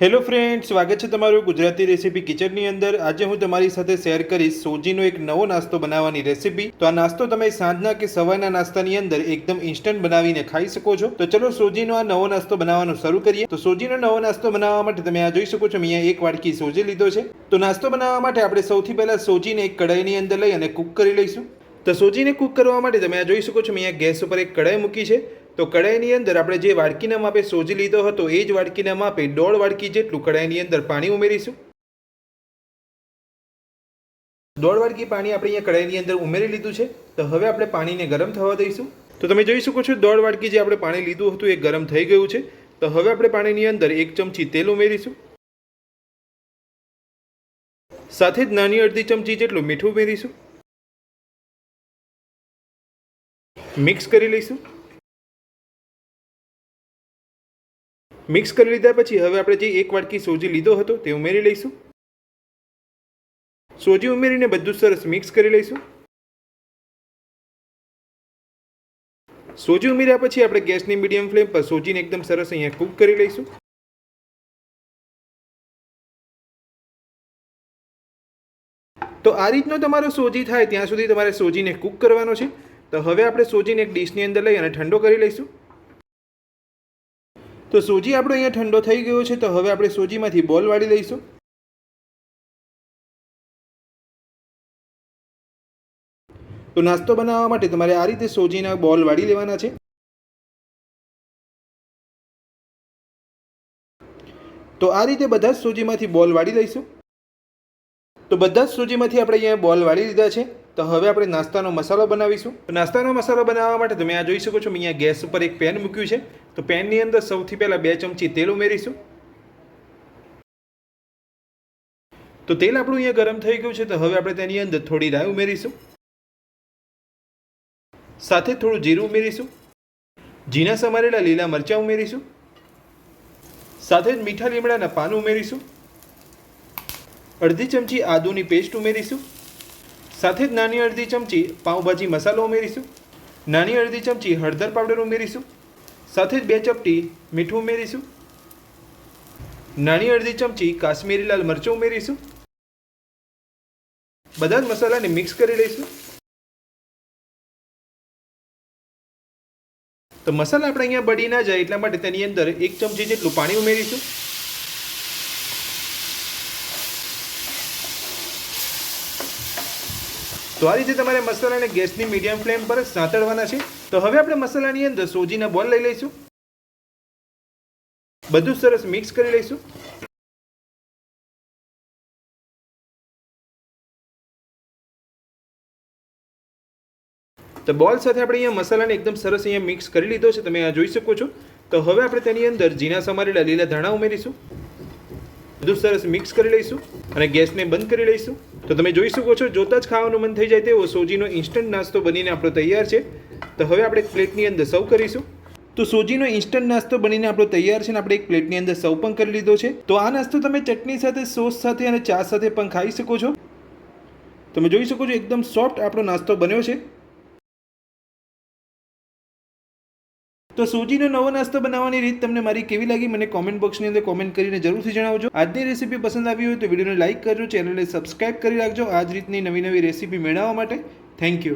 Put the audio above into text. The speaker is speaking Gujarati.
હેલો ફ્રેન્ડ, સ્વાગત છે તમારું ગુજરાતી રેસીપી કિચનની અંદર। આજે હું તમારી સાથે શેર કરીશ સોજીનો એક નવો નાસ્તો બનાવવાની રેસીપી। તો આ નાસ્તો તમે સાંજના કે સવારના નાસ્તાની અંદર એકદમ ઇન્સ્ટન્ટ બનાવીને ખાઈ શકો છો। તો ચલો સોજીનો આ નવો નાસ્તો બનાવવાનું શરૂ કરીએ। તો સોજીનો નવો નાસ્તો બનાવવા માટે તમે આ જોઈ શકો છો, મેં અહીંયા એક વાડકી સોજી લીધો છે। તો નાસ્તો બનાવવા માટે આપણે સૌથી પહેલા સોજીને એક કઢાઈની અંદર લઈ અને કૂક કરી લઈશું। તો સોજીને કૂક કરવા માટે તમે આ જોઈ શકો છો, મેં અહીંયા ગેસ ઉપર એક કઢાઈ મૂકી છે। તો કઢાઈની અંદર આપણે જે વાડકીના માપે સોજી લીધો હતો એ જ વાડકીના માપે 1.5 વાડકી જેટલું કઢાઈની અંદર પાણી ઉમેરીશું। 1.5 વાડકી પાણી આપણે અહીંયા કઢાઈની અંદર ઉમેરી લીધું છે। તો હવે આપણે પાણીને ગરમ થવા દઈશું। તો તમે જોઈ શકો છો 1.5 વાડકી જે આપણે પાણી લીધું હતું એ ગરમ થઈ ગયું છે। તો હવે આપણે પાણીની અંદર 1 ચમચી તેલ ઉમેરીશું, સાથે જ નાની અડધી ચમચી જેટલું મીઠું ઉમેરીશું, મિક્સ કરી લઈશું। મિક્સ કરી લીધા પછી હવે આપણે જે 1 વાડકી સોજી લીધો હતો તે ઉમેરી લઈશું। સોજી ઉમેરીને બધું સરસ મિક્સ કરી લઈશું। સોજી ઉમેર્યા પછી આપણે ગેસની મીડિયમ ફ્લેમ પર સોજીને એકદમ સરસ અહીંયા કૂક કરી લઈશું। તો આ રીતનો તમારો સોજી થાય ત્યાં સુધી તમારે સોજીને કૂક કરવાનો છે। તો હવે આપણે સોજીને એક ડીશની અંદર લઈ અને ઠંડો કરી લઈશું। તો સોજી આપણો અહીંયા ઠંડો થઈ ગયો છે। તો હવે આપણે સોજીમાંથી બોલ વાળી લઈશું। તો નાસ્તો બનાવવા માટે તમારે આ રીતે સોજીના બોલ વાળી લેવાના છે। તો આ રીતે બધા જ સોજીમાંથી બોલ વાળી લઈશું। તો બધા જ સોજીમાંથી આપણે અહીંયા બોલ વાળી લીધા છે। તો હવે આપણે નાસ્તાનો મસાલો બનાવીશું। તો નાસ્તાનો મસાલો બનાવવા માટે તમે આ જોઈ શકો છો, મેં અહીંયા ગેસ ઉપર એક પેન મૂક્યું છે। તો પેનની અંદર સૌથી પહેલાં 2 ચમચી તેલ ઉમેરીશું। તો તેલ આપણું અહીંયા ગરમ થઈ ગયું છે। તો હવે આપણે તેની અંદર થોડી રાઈ ઉમેરીશું, સાથે થોડું જીરું ઉમેરીશું, ઝીણા સમારેલા લીલા મરચાં ઉમેરીશું, સાથે જ મીઠા લીમડાના પાન ઉમેરીશું, અડધી ચમચી આદુની પેસ્ટ ઉમેરીશું, સાથે જ નાની અડધી ચમચી પાઉંભાજી મસાલો ઉમેરીશું, નાની અડધી ચમચી હળદર પાવડર ઉમેરીશું, સાથે જ 2 ચપટી મીઠું ઉમેરીશું, નાની અડધી ચમચી કાશ્મીરી લાલ મરચું ઉમેરીશું। બધા જ મસાલાને મિક્સ કરી લઈશું। તો મસાલા આપણે અહીંયા બળી ના જાય એટલા માટે તેની અંદર 1 ચમચી જેટલું પાણી ઉમેરીશું। તો આ રીતે તમારે મસાલાને ગેસની મીડિયમ ફ્લેમ પર જ સાંતળવાના છે। તો હવે આપણે મસાલાની અંદર સોજીના બોલ લઈ લઈશું, બધું સરસ મિક્સ કરી લઈશું। તો બોલ સાથે આપણે અહીંયા મસાલાને એકદમ સરસ અહીંયા મિક્સ કરી લીધો છે, તમે આ જોઈ શકો છો। તો હવે આપણે તેની અંદર ઝીણા સમારેલા લીલા ધાણા ઉમેરીશું, બધું સરસ મિક્સ કરી લઈશું અને ગેસને બંધ કરી લઈશું। તો તમે જોઈ શકો છો, જોતાં જ ખાવાનું મન થઈ જાય તેવો સોજીનો ઇન્સ્ટન્ટ નાસ્તો બનીને આપણો તૈયાર છે। તો હવે આપણે એક પ્લેટની અંદર સર્વ કરીશું। તો સોજીનો ઇન્સ્ટન્ટ નાસ્તો બનીને આપણો તૈયાર છે ને આપણે એક પ્લેટની અંદર સર્વ પણ કરી લીધો છે। તો આ નાસ્તો તમે ચટણી સાથે, સોસ સાથે અને ચા સાથે પણ ખાઈ શકો છો। તમે જોઈ શકો છો એકદમ સોફ્ટ આપણો નાસ્તો બન્યો છે। તો સોજીનો નવો નાસ્તો બનાવવાની રીત તમને મારી કેવી લાગી મને કોમેન્ટ બોક્સની અંદર કોમેન્ટ કરીને જરૂરથી જણાવજો। આજની રેસીપી પસંદ આવી હોય તો વિડીયોને લાઇક કરજો, ચેનલને સબસ્ક્રાઇબ કરી રાખજો આ જ રીતની નવી રેસીપી મેળવવા માટે। Thank you.